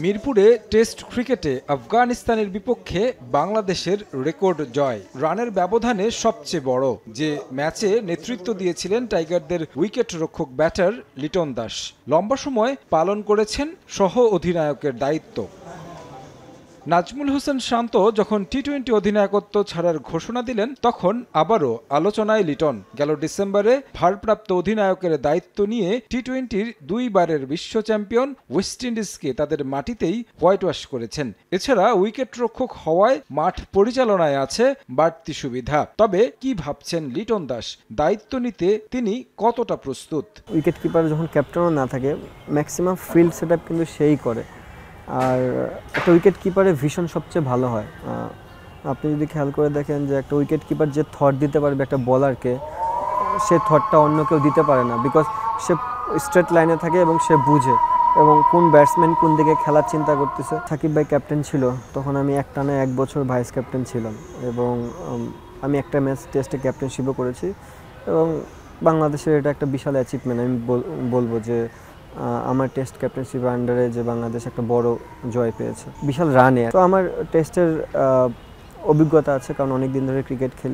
মিরপুরে টেস্ট ক্রিকেটে আফগানিস্তানের বিপক্ষে বাংলাদেশের রেকর্ড জয়, রানের ব্যবধানে সবচেয়ে বড়। যে ম্যাচে নেতৃত্ব দিয়েছিলেন টাইগারদের উইকেট রক্ষক ব্যাটার লিটন দাস, লম্বা সময় পালন করেছেন সহ অধিনায়কের দায়িত্ব। নাজমুল হোসেন শান্ত যখন টি-20 অধিনায়কত্ব ছাড়ার ঘোষণা দিলেন, তখন আবারও আলোচনায় লিটন। গেল ডিসেম্বরে ভারপ্রাপ্ত অধিনায়কের দায়িত্ব নিয়ে টি-20-র 2 বারের বিশ্ব চ্যাম্পিয়ন ওয়েস্ট ইন্ডিজকে তাদের মাটিতেই হোয়াইট ওয়াশ করেছেন। এছাড়া উইকেট রক্ষক হওয়ায় মাঠ পরিচালনায় আছে বাড়তি সুবিধা। তবে কি ভাবছেন লিটন দাস, দায়িত্ব নিতে তিনি কতটা প্রস্তুত? উইকেট কিপার যখন ক্যাপ্টেনও না থাকে, ম্যাক্সিমাম ফিল্ড সেটআপ কিন্তু সেই করে। আর একটা উইকেট কিপারের ভিশন সবচেয়ে ভালো হয়। আপনি যদি খেয়াল করে দেখেন যে একটা উইকেট কিপার যে থট দিতে পারবে একটা বলারকে, সে থটটা অন্য কেউ দিতে পারে না, বিকজ সে স্ট্রেট লাইনে থাকে এবং সে বুঝে এবং কোন ব্যাটসম্যান কোন দিকে খেলার চিন্তা করতেছে। সাকিব ভাই ক্যাপ্টেন ছিল, তখন আমি একটানা 1 বছর ভাইস ক্যাপ্টেন ছিলাম এবং আমি একটা ম্যাচ টেস্টে ক্যাপ্টেনশিপও করেছি এবং বাংলাদেশের এটা একটা বিশাল অ্যাচিভমেন্ট। আমি বলবো যে আমার টেস্ট ক্যাপ্টেনশিপের আন্ডারে যে বাংলাদেশ একটা বড় জয় পেয়েছে বিশাল রানে। তো আমার টেস্টের অভিজ্ঞতা আছে, কারণ অনেক দিন ধরে ক্রিকেট খেলি।